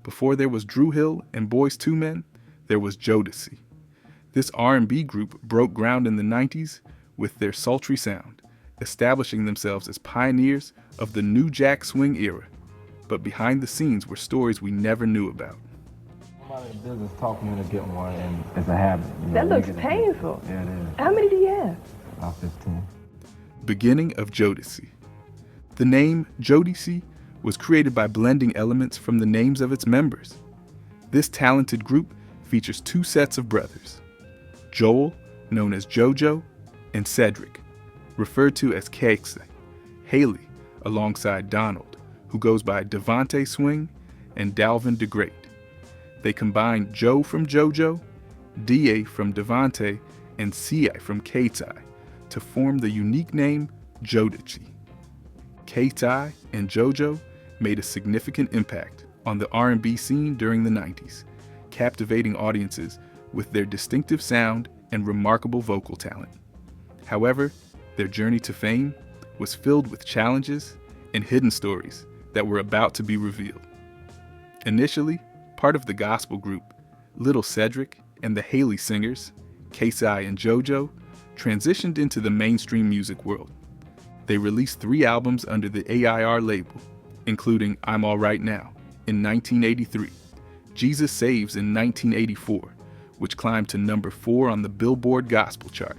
Before there was Dru Hill and Boyz II Men, there was Jodeci. This R&B group broke ground in the 90s with their sultry sound, establishing themselves as pioneers of the new jack swing era. But behind the scenes were stories we never knew about. I'm out of the business talking into getting one, and it's a habit. That looks painful. Yeah, it is. How many do you have? About 15. Beginning of Jodeci. The name Jodeci was created by blending elements from the names of its members. This talented group features two sets of brothers, Joel, known as JoJo, and Cedric, referred to as Kekse, Haley, alongside Donald, who goes by Devontae Swing, and Dalvin the Great. They combined Joe from JoJo, Da from Devontae, and Ci from Keitai to form the unique name Jodeci. Keitai and JoJo made a significant impact on the R&B scene during the 90s, captivating audiences with their distinctive sound and remarkable vocal talent. However, their journey to fame was filled with challenges and hidden stories that were about to be revealed. Initially, part of the gospel group, Little Cedric and the Haley singers, Keitai and JoJo, transitioned into the mainstream music world. They released 3 albums under the AIR label, including I'm Alright Now in 1983, Jesus Saves in 1984, which climbed to number 4 on the Billboard Gospel chart,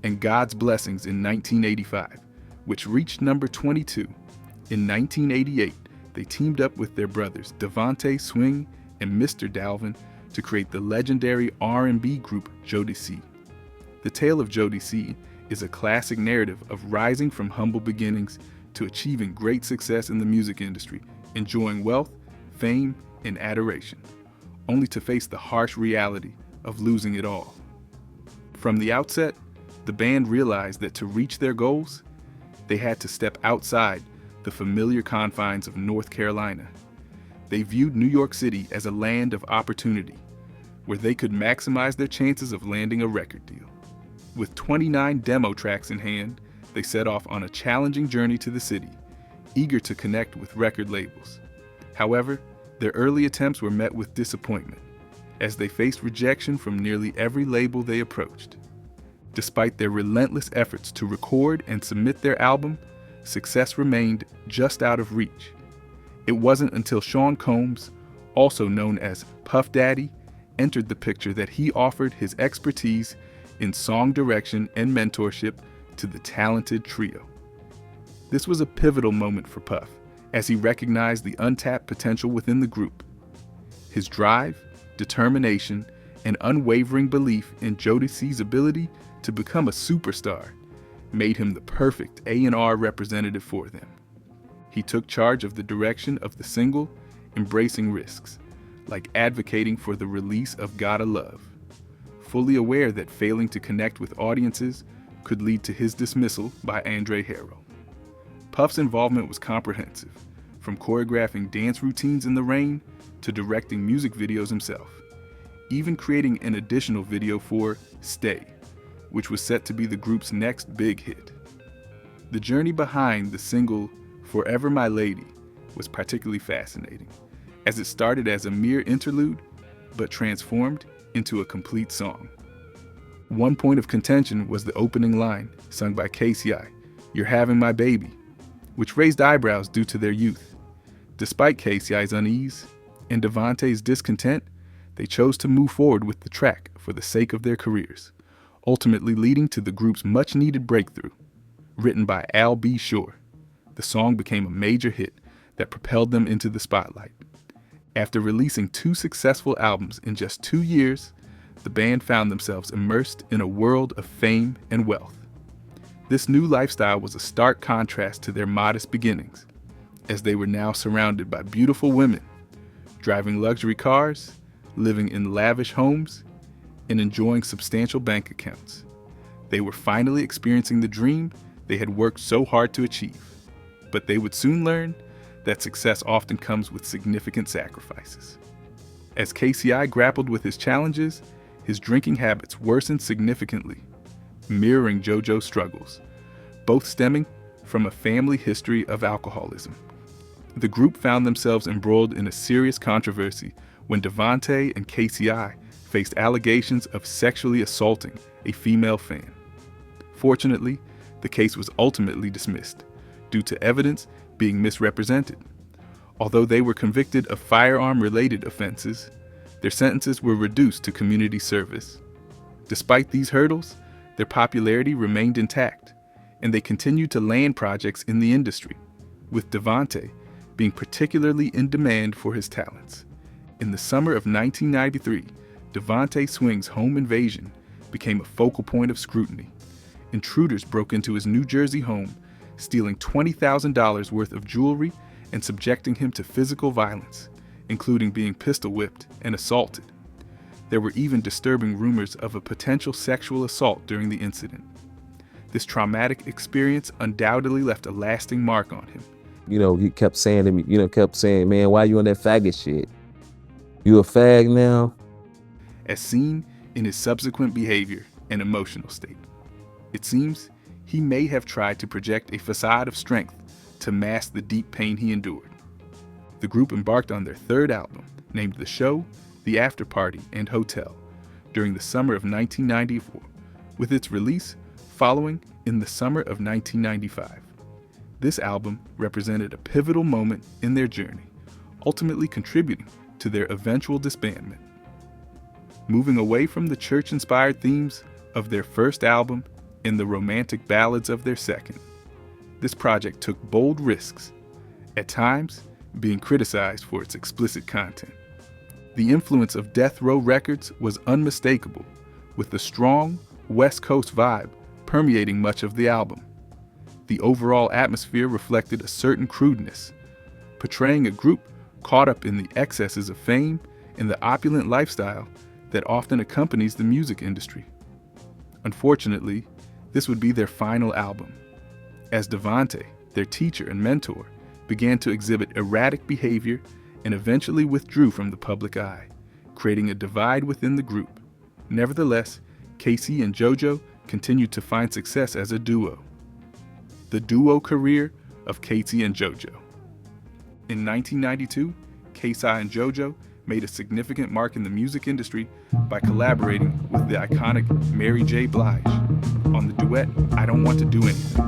and God's Blessings in 1985, which reached number 22. In 1988, they teamed up with their brothers Devontae Swing and Mr. Dalvin to create the legendary R&B group Jodeci. The tale of Jodeci is a classic narrative of rising from humble beginnings to achieving great success in the music industry, enjoying wealth, fame, and adoration, only to face the harsh reality of losing it all. From the outset, the band realized that to reach their goals, they had to step outside the familiar confines of North Carolina. They viewed New York City as a land of opportunity, where they could maximize their chances of landing a record deal. With 29 demo tracks in hand, they set off on a challenging journey to the city, eager to connect with record labels. However, their early attempts were met with disappointment, as they faced rejection from nearly every label they approached. Despite their relentless efforts to record and submit their album, success remained just out of reach. It wasn't until Sean Combs, also known as Puff Daddy, entered the picture that he offered his expertise in song direction and mentorship to the talented trio. This was a pivotal moment for Puff, as he recognized the untapped potential within the group. His drive, determination, and unwavering belief in Jodeci's ability to become a superstar made him the perfect A&R representative for them. He took charge of the direction of the single, embracing risks, like advocating for the release of Gotta Love, fully aware that failing to connect with audiences could lead to his dismissal by Andre Harrell. Puff's involvement was comprehensive, from choreographing dance routines in the rain to directing music videos himself, even creating an additional video for Stay, which was set to be the group's next big hit. The journey behind the single Forever My Lady was particularly fascinating, as it started as a mere interlude, but transformed into a complete song. One point of contention was the opening line, sung by KCI, "You're Having My Baby," which raised eyebrows due to their youth. Despite KCI's unease and Devontae's discontent, they chose to move forward with the track for the sake of their careers, ultimately leading to the group's much-needed breakthrough. Written by Al B. Shore, the song became a major hit that propelled them into the spotlight. After releasing 2 successful albums in just 2 years, the band found themselves immersed in a world of fame and wealth. This new lifestyle was a stark contrast to their modest beginnings, as they were now surrounded by beautiful women, driving luxury cars, living in lavish homes, and enjoying substantial bank accounts. They were finally experiencing the dream they had worked so hard to achieve, but they would soon learn that success often comes with significant sacrifices. As KCI grappled with his challenges, his drinking habits worsened significantly, mirroring JoJo's struggles, both stemming from a family history of alcoholism. The group found themselves embroiled in a serious controversy when Devontae and KCI faced allegations of sexually assaulting a female fan. Fortunately, the case was ultimately dismissed due to evidence being misrepresented. Although they were convicted of firearm-related offenses, their sentences were reduced to community service. Despite these hurdles, their popularity remained intact, and they continued to land projects in the industry, with Devontae being particularly in demand for his talents. In the summer of 1993, Devontae Swing's home invasion became a focal point of scrutiny. Intruders broke into his New Jersey home, stealing $20,000 worth of jewelry and subjecting him to physical violence, including being pistol whipped and assaulted. There were even disturbing rumors of a potential sexual assault during the incident. This traumatic experience undoubtedly left a lasting mark on him. He kept saying to me, man, why you on that faggot shit? You a fag now? As seen in his subsequent behavior and emotional state. It seems he may have tried to project a facade of strength to mask the deep pain he endured. The group embarked on their third album, named The Show, The After Party, and Hotel, during the summer of 1994, with its release following in the summer of 1995. This album represented a pivotal moment in their journey, ultimately contributing to their eventual disbandment. Moving away from the church-inspired themes of their first album and the romantic ballads of their second, this project took bold risks, at times being criticized for its explicit content. The influence of Death Row Records was unmistakable, with the strong West Coast vibe permeating much of the album. The overall atmosphere reflected a certain crudeness, portraying a group caught up in the excesses of fame and the opulent lifestyle that often accompanies the music industry. Unfortunately, this would be their final album, as Devontae, their teacher and mentor, began to exhibit erratic behavior and eventually withdrew from the public eye, creating a divide within the group. Nevertheless, Casey and JoJo continued to find success as a duo. The duo career of Casey and JoJo. In 1992, Casey and JoJo made a significant mark in the music industry by collaborating with the iconic Mary J. Blige on the duet I Don't Want to Do Anything,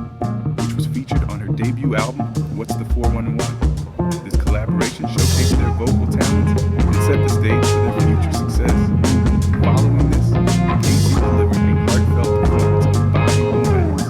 which was featured on her debut album, What's the 411. This collaboration showcased their vocal talents and set the stage for their future success. Following this, Casey delivered a heartfelt performance of Bobby Womack's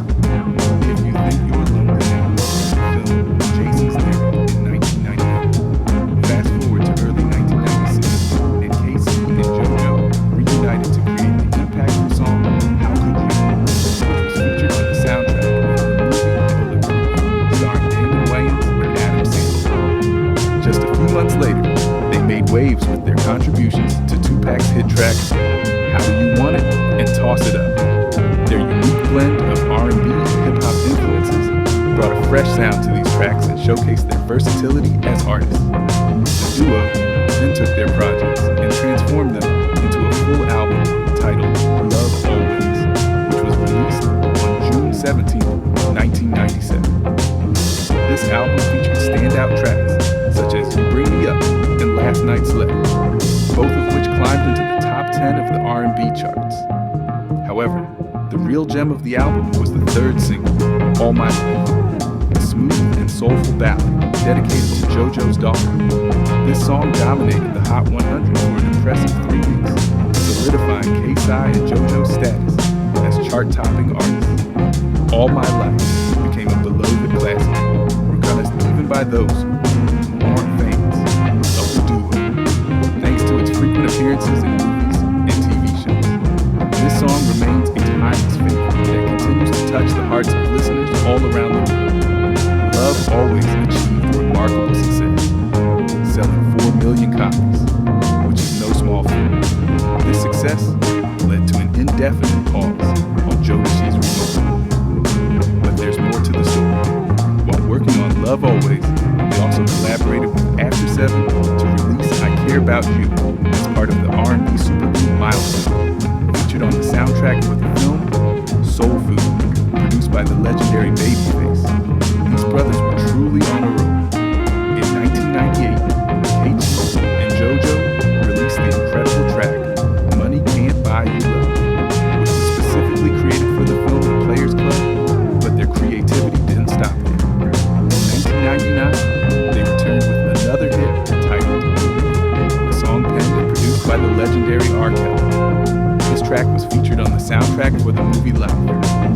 If You Think You're Lonely Now, the film Jason's Lyric in 1994. Fast forward to early 1996, and Casey and JoJo reunited to create the impactful song How Could You, which was featured on the soundtrack of the movie Bulletproof, starring Damon Wayans and Adam Sandler. Just a few months later, they made waves with their contributions to Tupac's hit tracks How Do You Want It and Toss It Up. Their unique blend of R&B and hip-hop influences brought a fresh sound to these tracks and showcased their versatility as artists. The duo then took their projects and transformed them into a full album titled Love Always, which was released on June 17, 1997. This album featured standout tracks such as You Bring Me Up and Last Night's Letter, both of which climbed into the top 10 of the R&B charts. However, the real gem of the album was the third single, All My Life, a smooth and soulful ballad dedicated to JoJo's daughter. This song dominated the Hot 100 for an impressive 3 weeks, solidifying K-Side and JoJo's status as chart-topping artists. All My Life became a beloved classic, recognized even by those who aren't fans of the duo, thanks to its frequent appearances in movies and TV shows. This song remains a timeless favorite that continues to touch the hearts of listeners all around the world. Love Always achieved remarkable success, selling 4 million copies, which is no small feat. This success led to an indefinite pause on Jodeci's removal. But there's more to the story. While working on Love Always, they also collaborated with After 7 to release I Care About You as part of the R&B supergroup Milestone, featured on the soundtrack for the film Soul Food, produced by the legendary Babyface. These brothers were truly on a roll. In legendary R. Kelly. This track was featured on the soundtrack for the movie Life,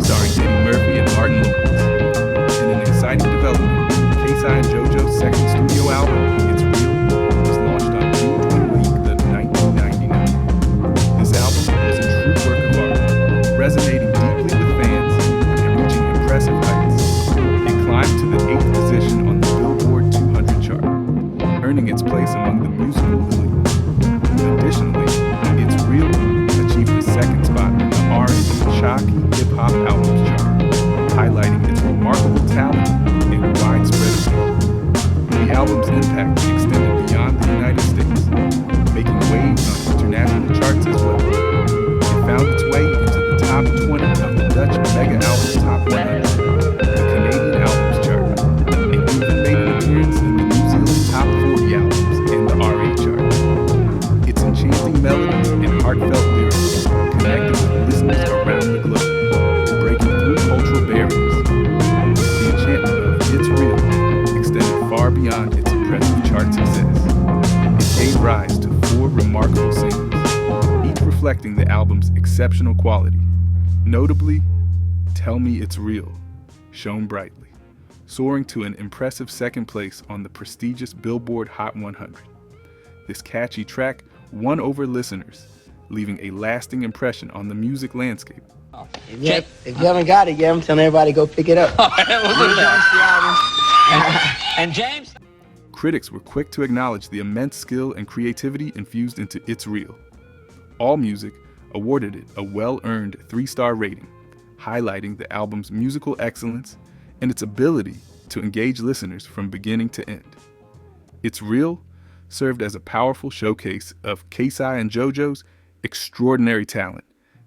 starring Eddie Murphy and Martin Lawrence. In an exciting development, K-Si and JoJo's second studio album, It's Real, was launched on June 28th of 1999. This album was a true work of art, resonating deeply with fans and reaching impressive heights. It climbed to the 8th position on the Billboard 200 chart, earning its place among the musical elite. Additionally, It's Real achieved the second spot in the R&B Shocky Hip Hop Albums chart, highlighting its remarkable talent and widespread appeal. The album's impact extended beyond the United States, making waves on international charts as well. It found its way into the top 20 of the Dutch Mega Albums Top 100, the Canadian Albums chart, and even made an appearance in the New Zealand Top 40 Albums and the RA chart. Its enchanting melodies and heartfelt lyrics connected with listeners around the globe, breaking through cultural barriers. The enchantment of It's Real extended far beyond its impressive chart success. It gave rise to 4 remarkable singles, each reflecting the album's exceptional quality. Notably, Tell Me It's Real shone brightly, soaring to an impressive second place on the prestigious Billboard Hot 100. This catchy track won over listeners, leaving a lasting impression on the music landscape. If you haven't got it yet, I'm telling everybody to go pick it up. We'll do that. And James? Critics were quick to acknowledge the immense skill and creativity infused into It's Real. AllMusic awarded it a well-earned 3-star rating, highlighting the album's musical excellence and its ability to engage listeners from beginning to end. It's Real served as a powerful showcase of K-Si and JoJo's extraordinary talent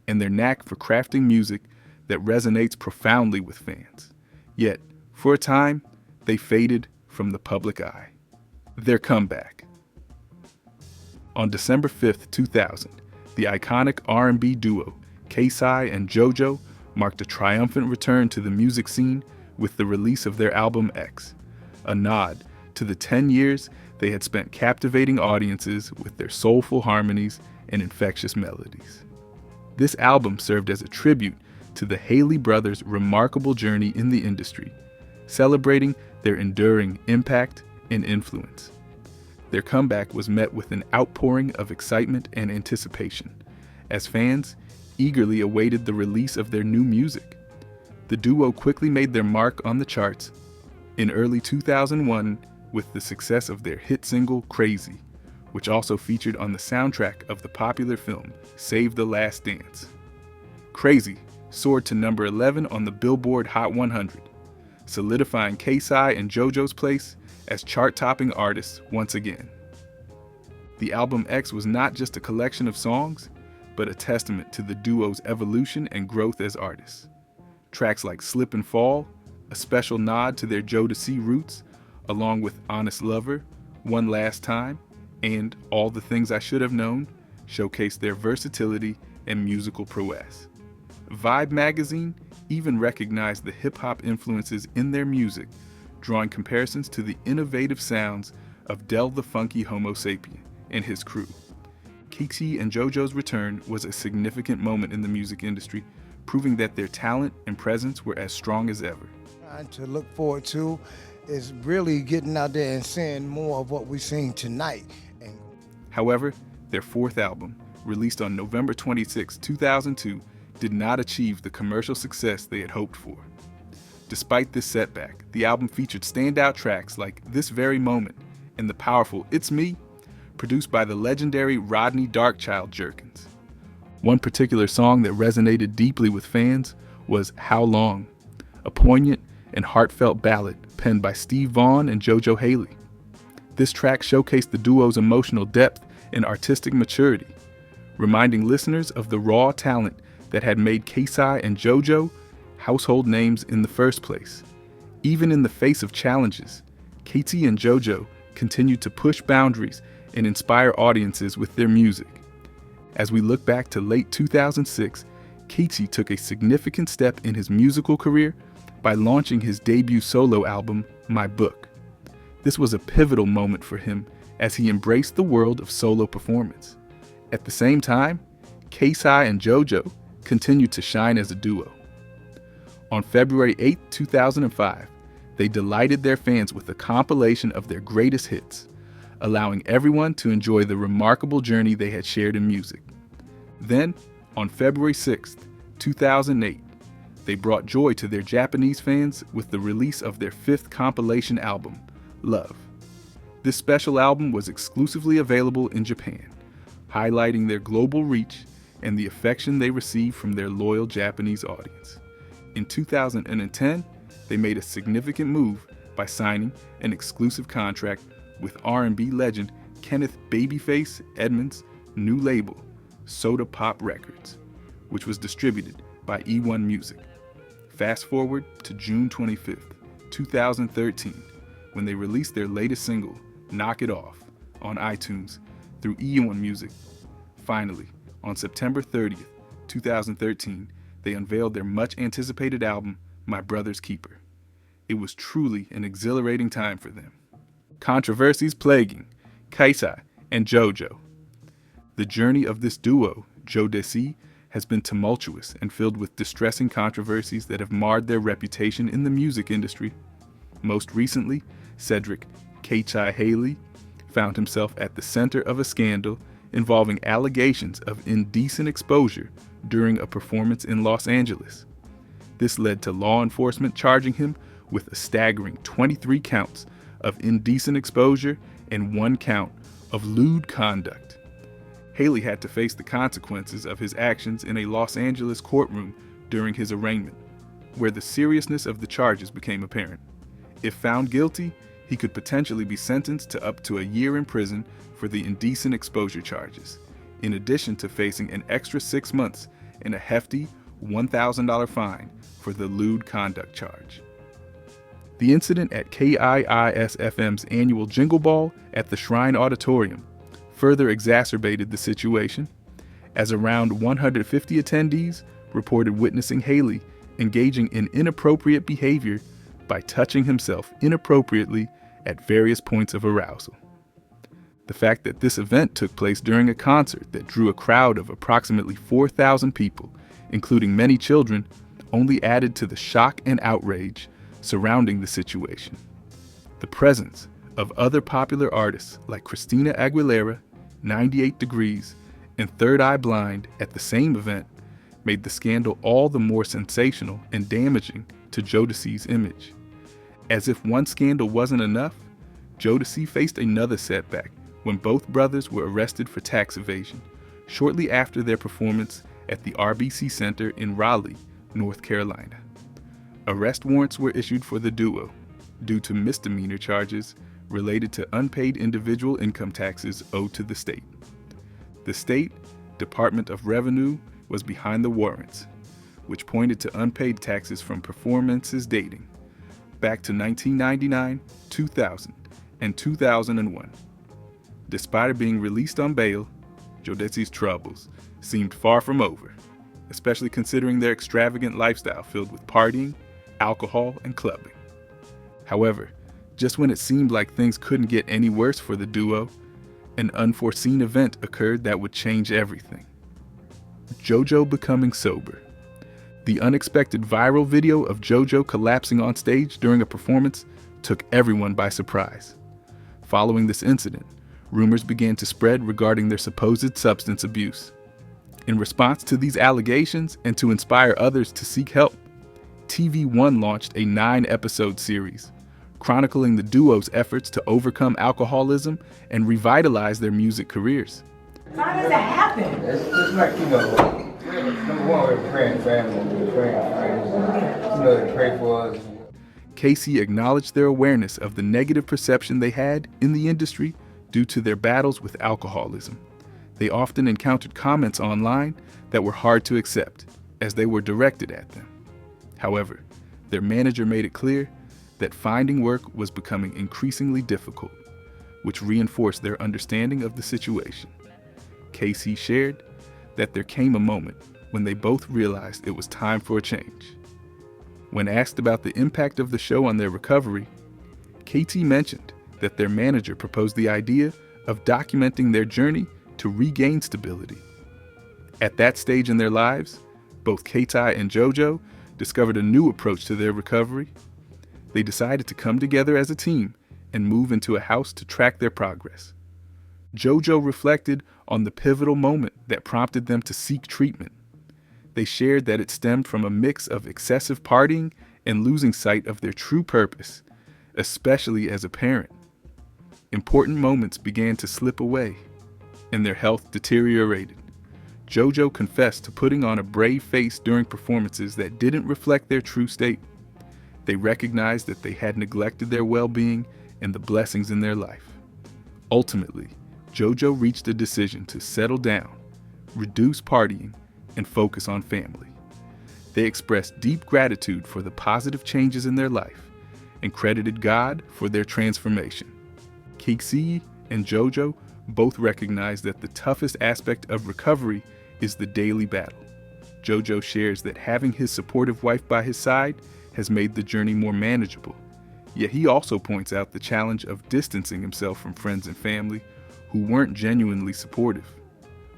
and their knack for crafting music that resonates profoundly with fans. Yet, for a time, they faded from the public eye. Their comeback. On December 5th, 2000, the iconic R&B duo K-Si and JoJo marked a triumphant return to the music scene with the release of their album X, a nod to the 10 years they had spent captivating audiences with their soulful harmonies and infectious melodies. This album served as a tribute to the Haley brothers' remarkable journey in the industry, celebrating their enduring impact and influence. Their comeback was met with an outpouring of excitement and anticipation, as fans eagerly awaited the release of their new music. The duo quickly made their mark on the charts in early 2001 with the success of their hit single Crazy, which also featured on the soundtrack of the popular film Save the Last Dance. Crazy soared to number 11 on the Billboard Hot 100, solidifying K-Si and JoJo's place as chart-topping artists once again. The album X was not just a collection of songs, but a testament to the duo's evolution and growth as artists. Tracks like Slip and Fall, a special nod to their Jodeci roots, along with Honest Lover, One Last Time, and All the Things I Should Have Known, showcased their versatility and musical prowess. Vibe magazine even recognized the hip-hop influences in their music, drawing comparisons to the innovative sounds of Del the Funky Homo Sapien and his crew. K-Si and JoJo's return was a significant moment in the music industry, proving that their talent and presence were as strong as ever. To look forward to is really getting out there and seeing more of what we've seen tonight. However, their fourth album, released on November 26, 2002, did not achieve the commercial success they had hoped for. Despite this setback, the album featured standout tracks like This Very Moment and the powerful It's Me, produced by the legendary Rodney Darkchild Jerkins. One particular song that resonated deeply with fans was How Long, a poignant and heartfelt ballad penned by Steve Vaughan and JoJo Haley. This track showcased the duo's emotional depth and artistic maturity, reminding listeners of the raw talent that had made K-Si and JoJo household names in the first place. Even in the face of challenges, KT and JoJo continued to push boundaries and inspire audiences with their music. As we look back to late 2006, KT took a significant step in his musical career by launching his debut solo album, My Book. This was a pivotal moment for him as he embraced the world of solo performance. At the same time, K-Ci and JoJo continued to shine as a duo. On February 8, 2005, they delighted their fans with a compilation of their greatest hits, allowing everyone to enjoy the remarkable journey they had shared in music. Then, on February 6, 2008, they brought joy to their Japanese fans with the release of their 5th compilation album, Love. This special album was exclusively available in Japan, highlighting their global reach and the affection they received from their loyal Japanese audience. In 2010, they made a significant move by signing an exclusive contract with R&B legend Kenneth "Babyface" Edmonds' new label, Soda Pop Records, which was distributed by E1 Music. Fast forward to June 25th, 2013, when they released their latest single, Knock It Off, on iTunes through E1 Music. Finally, on September 30th, 2013, they unveiled their much-anticipated album, My Brother's Keeper. It was truly an exhilarating time for them. Controversies plaguing K-Ci and JoJo. The journey of this duo, Jodeci, has been tumultuous and filled with distressing controversies that have marred their reputation in the music industry. Most recently, Cedric K-Ci Haley found himself at the center of a scandal involving allegations of indecent exposure during a performance in Los Angeles. This led to law enforcement charging him with a staggering 23 counts of indecent exposure and 1 count of lewd conduct. Haley had to face the consequences of his actions in a Los Angeles courtroom during his arraignment, where the seriousness of the charges became apparent. If found guilty, he could potentially be sentenced to up to a year in prison for the indecent exposure charges, in addition to facing an extra 6 months and a hefty $1,000 fine for the lewd conduct charge. The incident at KIIS-FM's annual Jingle Ball at the Shrine Auditorium further exacerbated the situation, as around 150 attendees reported witnessing Haley engaging in inappropriate behavior by touching himself inappropriately at various points of arousal. The fact that this event took place during a concert that drew a crowd of approximately 4,000 people, including many children, only added to the shock and outrage surrounding the situation. The presence of other popular artists like Christina Aguilera, 98 Degrees, and Third Eye Blind at the same event made the scandal all the more sensational and damaging to Jodeci's image. As if one scandal wasn't enough, Jodeci faced another setback when both brothers were arrested for tax evasion shortly after their performance at the RBC Center in Raleigh, North Carolina. Arrest warrants were issued for the duo due to misdemeanor charges related to unpaid individual income taxes owed to the state. The state Department of Revenue was behind the warrants, which pointed to unpaid taxes from performances dating back to 1999, 2000, and 2001. Despite being released on bail, Jodeci's troubles seemed far from over, especially considering their extravagant lifestyle filled with partying, alcohol, and clubbing. However, just when it seemed like things couldn't get any worse for the duo, an unforeseen event occurred that would change everything. JoJo becoming sober. The unexpected viral video of JoJo collapsing on stage during a performance took everyone by surprise. Following this incident, rumors began to spread regarding their supposed substance abuse. In response to these allegations and to inspire others to seek help, TV One launched a 9-episode series chronicling the duo's efforts to overcome alcoholism and revitalize their music careers. How does that happen? It's just like, number one, we're praying family, we're praying friends, they pray for us. Casey acknowledged their awareness of the negative perception they had in the industry due to their battles with alcoholism. They often encountered comments online that were hard to accept, as they were directed at them. However, their manager made it clear that finding work was becoming increasingly difficult, which reinforced their understanding of the situation. Casey shared that there came a moment when they both realized it was time for a change. When asked about the impact of the show on their recovery, KT mentioned that their manager proposed the idea of documenting their journey to regain stability. At that stage in their lives, both K-Ti and JoJo discovered a new approach to their recovery. They decided to come together as a team and move into a house to track their progress. JoJo reflected on the pivotal moment that prompted them to seek treatment. They shared that it stemmed from a mix of excessive partying and losing sight of their true purpose, especially as a parent. Important moments began to slip away, and their health deteriorated. JoJo confessed to putting on a brave face during performances that didn't reflect their true state. They recognized that they had neglected their well-being and the blessings in their life. Ultimately, JoJo reached a decision to settle down, reduce partying, and focus on family. They expressed deep gratitude for the positive changes in their life and credited God for their transformation. K-Ci and JoJo both recognized that the toughest aspect of recovery is the daily battle. JoJo shares that having his supportive wife by his side has made the journey more manageable. Yet he also points out the challenge of distancing himself from friends and family who weren't genuinely supportive.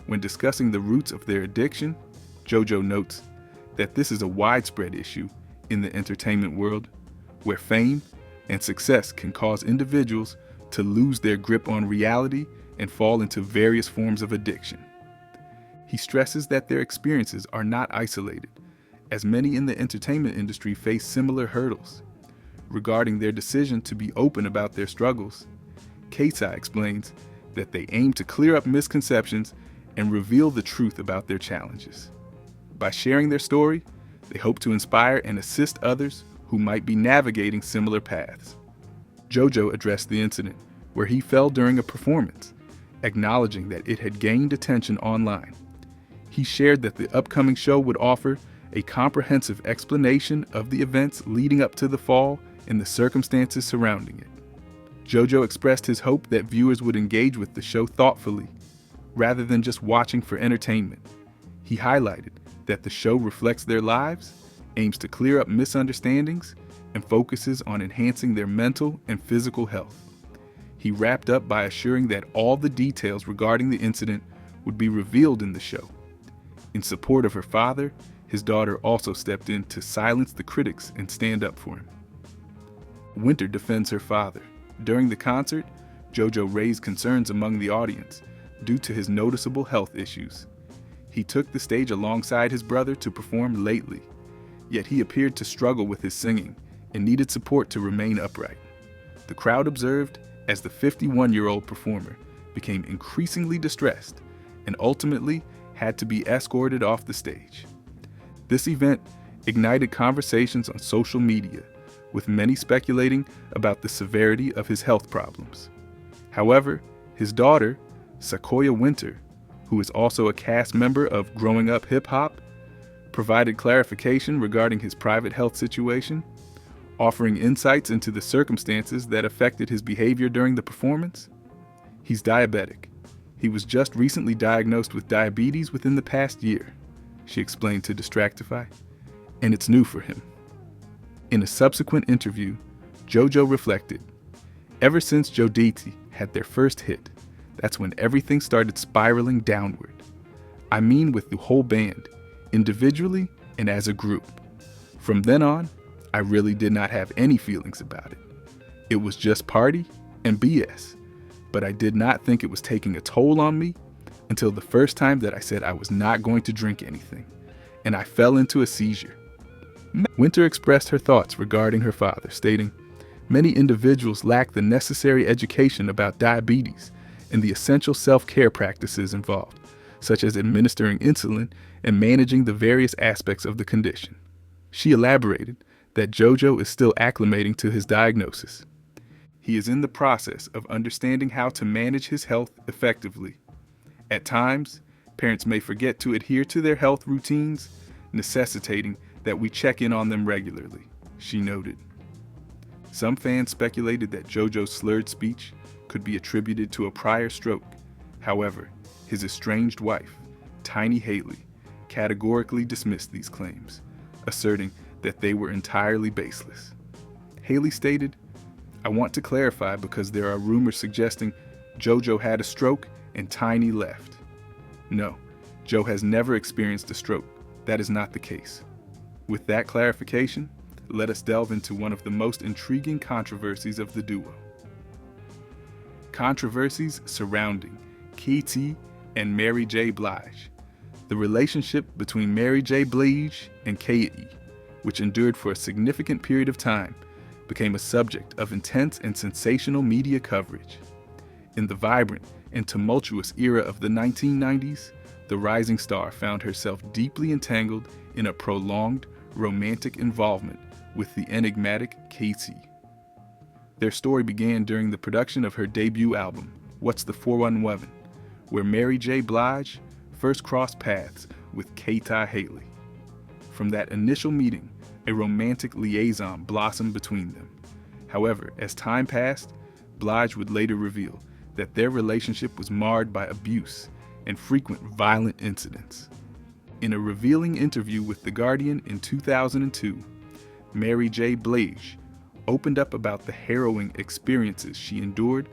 When discussing the roots of their addiction, JoJo notes that this is a widespread issue in the entertainment world, where fame and success can cause individuals to lose their grip on reality and fall into various forms of addiction. He stresses that their experiences are not isolated, as many in the entertainment industry face similar hurdles. Regarding their decision to be open about their struggles, K-Ci explains that they aim to clear up misconceptions and reveal the truth about their challenges. By sharing their story, they hope to inspire and assist others who might be navigating similar paths. JoJo addressed the incident where he fell during a performance, acknowledging that it had gained attention online. He shared that the upcoming show would offer a comprehensive explanation of the events leading up to the fall and the circumstances surrounding it. JoJo expressed his hope that viewers would engage with the show thoughtfully, rather than just watching for entertainment. He highlighted that the show reflects their lives, aims to clear up misunderstandings, and focuses on enhancing their mental and physical health. He wrapped up by assuring that all the details regarding the incident would be revealed in the show. In support of her father, his daughter also stepped in to silence the critics and stand up for him. Winter defends her father. During the concert, JoJo raised concerns among the audience due to his noticeable health issues. He took the stage alongside his brother to perform lately, yet he appeared to struggle with his singing and needed support to remain upright. The crowd observed as the 51-year-old performer became increasingly distressed and ultimately had to be escorted off the stage. This event ignited conversations on social media, with many speculating about the severity of his health problems. However, his daughter, Sequoia Winter, who is also a cast member of Growing Up Hip Hop, provided clarification regarding his private health situation, offering insights into the circumstances that affected his behavior during the performance. He's diabetic. He was just recently diagnosed with diabetes within the past year, she explained to Distractify, and it's new for him. In a subsequent interview, JoJo reflected, "Ever since Jodeci had their first hit, that's when everything started spiraling downward. I mean with the whole band, individually and as a group. From then on, I really did not have any feelings about it. It was just party and BS, but I did not think it was taking a toll on me until the first time that I said I was not going to drink anything, and I fell into a seizure." Winter expressed her thoughts regarding her father, stating, "Many individuals lack the necessary education about diabetes and the essential self-care practices involved, such as administering insulin and managing the various aspects of the condition." She elaborated that JoJo is still acclimating to his diagnosis. He is in the process of understanding how to manage his health effectively. At times, parents may forget to adhere to their health routines, necessitating that we check in on them regularly, she noted. Some fans speculated that JoJo's slurred speech could be attributed to a prior stroke. However, his estranged wife, Tiny Haley, categorically dismissed these claims, asserting that they were entirely baseless. Haley stated, "I want to clarify because there are rumors suggesting JoJo had a stroke and Tiny left. No, Joe has never experienced a stroke. That is not the case. With that clarification, let us delve into one of the most intriguing controversies of the duo. Controversies surrounding KT and Mary J. Blige. The relationship between Mary J. Blige and KT, which endured for a significant period of time, became a subject of intense and sensational media coverage. In the vibrant and tumultuous era of the 1990s, the rising star found herself deeply entangled in a prolonged romantic involvement with the enigmatic KT. Their story began during the production of her debut album, What's the 411, where Mary J. Blige first crossed paths with KT Haley. From that initial meeting, a romantic liaison blossomed between them. However, as time passed, Blige would later reveal that their relationship was marred by abuse and frequent violent incidents. In a revealing interview with The Guardian in 2002, Mary J. Blige opened up about the harrowing experiences she endured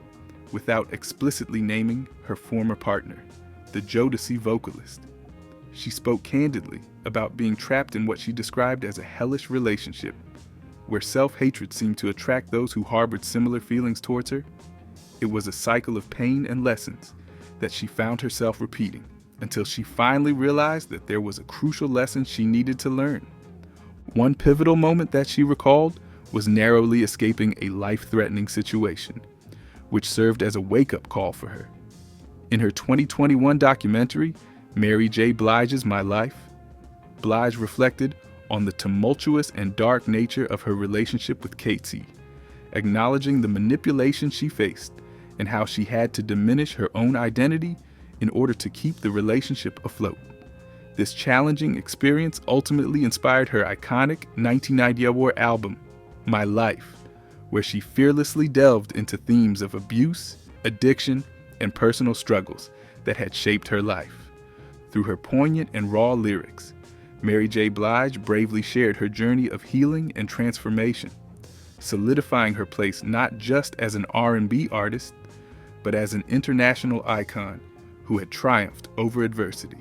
without explicitly naming her former partner, the Jodeci vocalist. She spoke candidly about being trapped in what she described as a hellish relationship, where self-hatred seemed to attract those who harbored similar feelings towards her. It was a cycle of pain and lessons that she found herself repeating until she finally realized that there was a crucial lesson she needed to learn. One pivotal moment that she recalled was narrowly escaping a life-threatening situation, which served as a wake-up call for her. In her 2021 documentary, Mary J. Blige's My Life, Blige reflected on the tumultuous and dark nature of her relationship with KT, acknowledging the manipulation she faced and how she had to diminish her own identity in order to keep the relationship afloat. This challenging experience ultimately inspired her iconic 1994 album, My Life, where she fearlessly delved into themes of abuse, addiction, and personal struggles that had shaped her life. Through her poignant and raw lyrics, Mary J. Blige bravely shared her journey of healing and transformation, solidifying her place not just as an R&B artist, but as an international icon who had triumphed over adversity.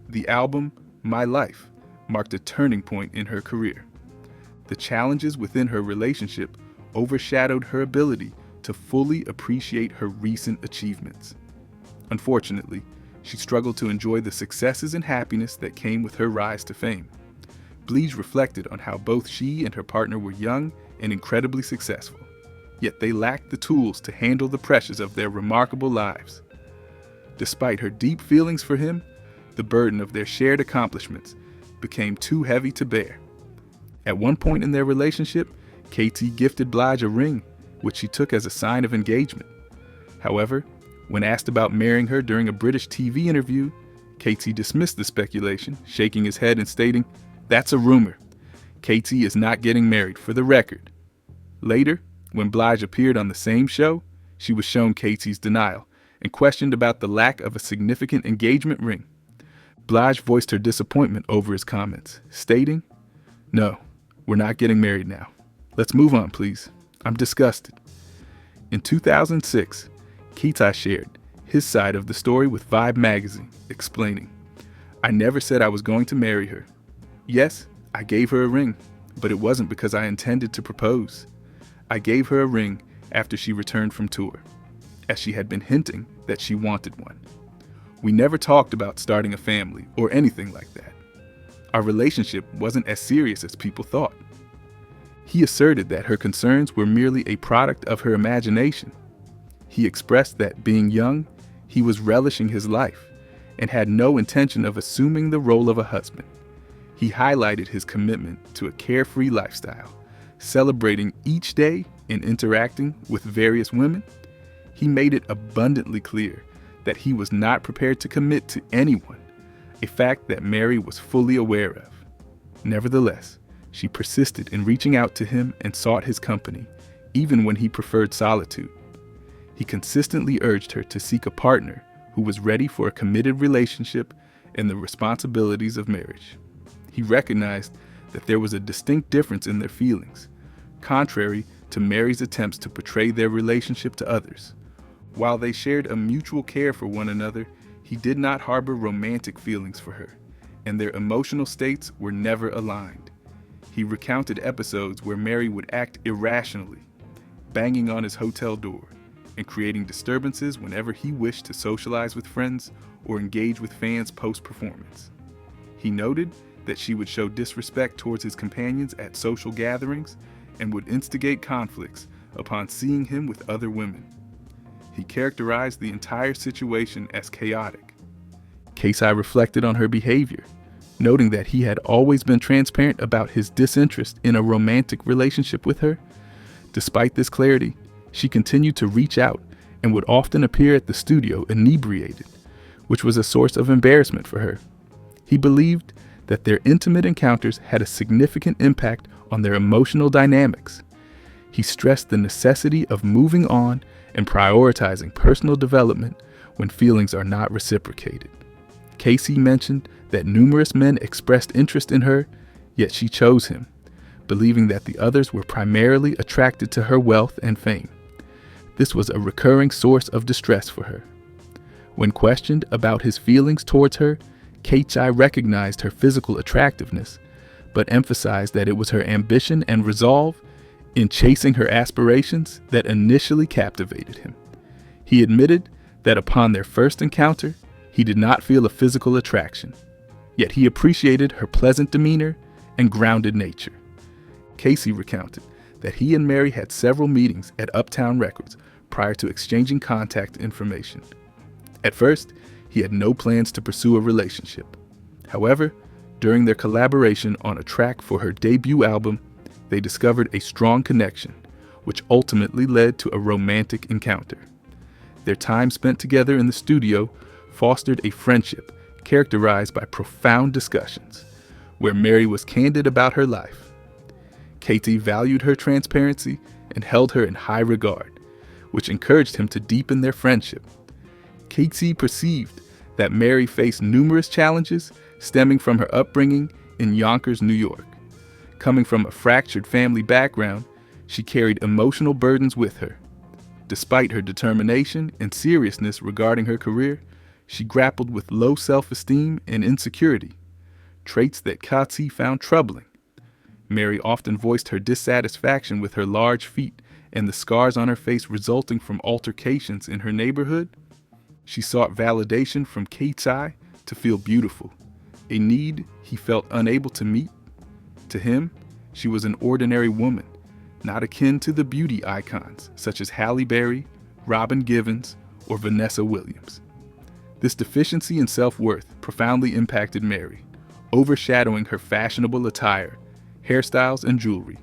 The album, My Life, marked a turning point in her career. The challenges within her relationship overshadowed her ability to fully appreciate her recent achievements. Unfortunately, she struggled to enjoy the successes and happiness that came with her rise to fame. Blige reflected on how both she and her partner were young and incredibly successful, yet they lacked the tools to handle the pressures of their remarkable lives. Despite her deep feelings for him, the burden of their shared accomplishments became too heavy to bear. At one point in their relationship, KT gifted Blige a ring, which she took as a sign of engagement. However, when asked about marrying her during a British TV interview, KT dismissed the speculation, shaking his head and stating, "That's a rumor. KT is not getting married, for the record." Later, when Blige appeared on the same show, she was shown KT's denial and questioned about the lack of a significant engagement ring. Blige voiced her disappointment over his comments, stating, "No, we're not getting married now. Let's move on, please. I'm disgusted." In 2006, KT shared his side of the story with Vibe magazine, explaining, "I never said I was going to marry her. Yes, I gave her a ring, but it wasn't because I intended to propose. I gave her a ring after she returned from tour, as she had been hinting that she wanted one. We never talked about starting a family or anything like that. Our relationship wasn't as serious as people thought." He asserted that her concerns were merely a product of her imagination. He expressed that, being young, he was relishing his life and had no intention of assuming the role of a husband. He highlighted his commitment to a carefree lifestyle, celebrating each day and interacting with various women. He made it abundantly clear that he was not prepared to commit to anyone, a fact that Mary was fully aware of. Nevertheless, she persisted in reaching out to him and sought his company, even when he preferred solitude. He consistently urged her to seek a partner who was ready for a committed relationship and the responsibilities of marriage. He recognized that there was a distinct difference in their feelings, contrary to Mary's attempts to portray their relationship to others. While they shared a mutual care for one another, he did not harbor romantic feelings for her, and their emotional states were never aligned. He recounted episodes where Mary would act irrationally, banging on his hotel door and creating disturbances whenever he wished to socialize with friends or engage with fans post-performance. He noted that she would show disrespect towards his companions at social gatherings and would instigate conflicts upon seeing him with other women. He characterized the entire situation as chaotic. Kasai reflected on her behavior, noting that he had always been transparent about his disinterest in a romantic relationship with her. Despite this clarity, she continued to reach out and would often appear at the studio inebriated, which was a source of embarrassment for her. He believed that their intimate encounters had a significant impact on their emotional dynamics. He stressed the necessity of moving on and prioritizing personal development when feelings are not reciprocated. Casey mentioned that numerous men expressed interest in her, yet she chose him, believing that the others were primarily attracted to her wealth and fame. This was a recurring source of distress for her. When questioned about his feelings towards her, Kasai recognized her physical attractiveness, but emphasized that it was her ambition and resolve in chasing her aspirations that initially captivated him. He admitted that upon their first encounter, he did not feel a physical attraction, yet he appreciated her pleasant demeanor and grounded nature. Casey recounted that he and Mary had several meetings at Uptown Records prior to exchanging contact information. At first, he had no plans to pursue a relationship. However, during their collaboration on a track for her debut album, they discovered a strong connection, which ultimately led to a romantic encounter. Their time spent together in the studio fostered a friendship characterized by profound discussions, where Mary was candid about her life. Katie valued her transparency and held her in high regard, which encouraged him to deepen their friendship. Katie perceived that Mary faced numerous challenges stemming from her upbringing in Yonkers, New York. Coming from a fractured family background, she carried emotional burdens with her. Despite her determination and seriousness regarding her career, she grappled with low self-esteem and insecurity, traits that Katie found troubling. Mary often voiced her dissatisfaction with her large feet and the scars on her face resulting from altercations in her neighborhood. She sought validation from Kasai to feel beautiful, a need he felt unable to meet. To him, she was an ordinary woman, not akin to the beauty icons such as Halle Berry, Robin Givens, or Vanessa Williams. This deficiency in self-worth profoundly impacted Mary, overshadowing her fashionable attire, hairstyles, and jewelry,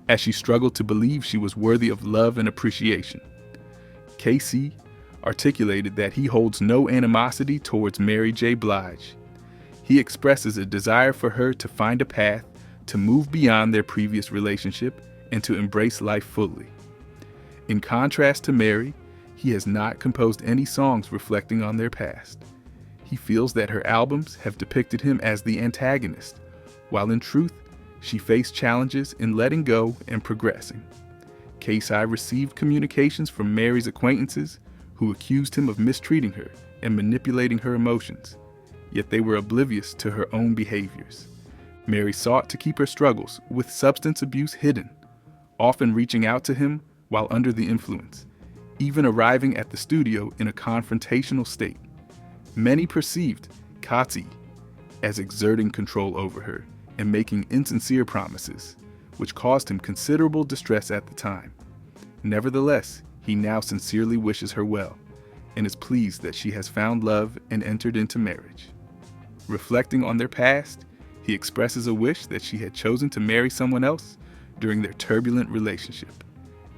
as she struggled to believe she was worthy of love and appreciation. KC articulated that he holds no animosity towards Mary J. Blige. He expresses a desire for her to find a path to move beyond their previous relationship and to embrace life fully. In contrast to Mary, he has not composed any songs reflecting on their past. He feels that her albums have depicted him as the antagonist, while in truth, she faced challenges in letting go and progressing. Kasai received communications from Mary's acquaintances who accused him of mistreating her and manipulating her emotions, yet they were oblivious to her own behaviors. Mary sought to keep her struggles with substance abuse hidden, often reaching out to him while under the influence, even arriving at the studio in a confrontational state. Many perceived Kati as exerting control over her and making insincere promises, which caused him considerable distress at the time. Nevertheless, he now sincerely wishes her well and is pleased that she has found love and entered into marriage. Reflecting on their past, he expresses a wish that she had chosen to marry someone else during their turbulent relationship,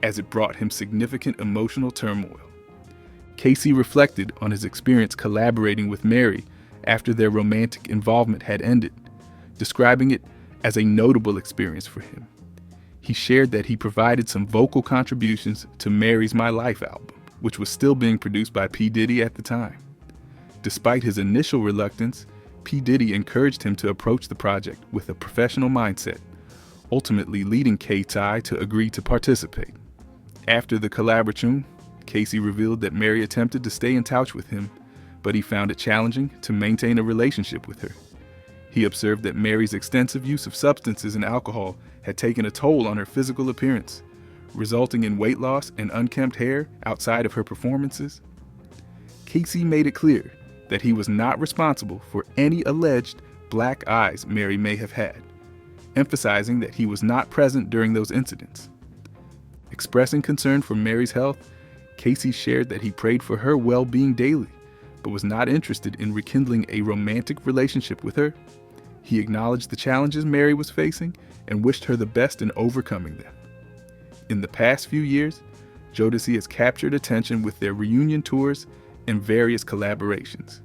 as it brought him significant emotional turmoil. Casey reflected on his experience collaborating with Mary after their romantic involvement had ended, describing it as a notable experience for him. He shared that he provided some vocal contributions to Mary's My Life album, which was still being produced by P. Diddy at the time. Despite his initial reluctance, P. Diddy encouraged him to approach the project with a professional mindset, ultimately leading Kasai to agree to participate. After the collaboration, Casey revealed that Mary attempted to stay in touch with him, but he found it challenging to maintain a relationship with her. He observed that Mary's extensive use of substances and alcohol had taken a toll on her physical appearance, resulting in weight loss and unkempt hair outside of her performances. Casey made it clear that he was not responsible for any alleged black eyes Mary may have had, emphasizing that he was not present during those incidents. Expressing concern for Mary's health, Casey shared that he prayed for her well-being daily, but was not interested in rekindling a romantic relationship with her. He acknowledged the challenges Mary was facing and wished her the best in overcoming them. In the past few years, Jodeci has captured attention with their reunion tours and various collaborations.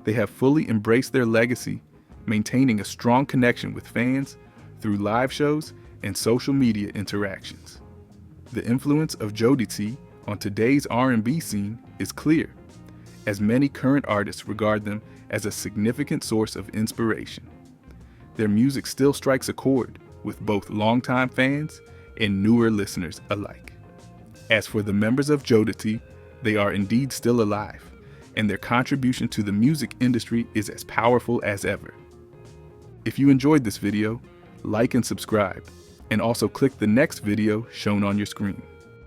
They have fully embraced their legacy, maintaining a strong connection with fans through live shows and social media interactions. The influence of Jodeci on today's R&B scene is clear, as many current artists regard them as a significant source of inspiration. Their music still strikes a chord with both longtime fans and newer listeners alike. As for the members of Jodeci, they are indeed still alive, and their contribution to the music industry is as powerful as ever. If you enjoyed this video, like and subscribe, and also click the next video shown on your screen.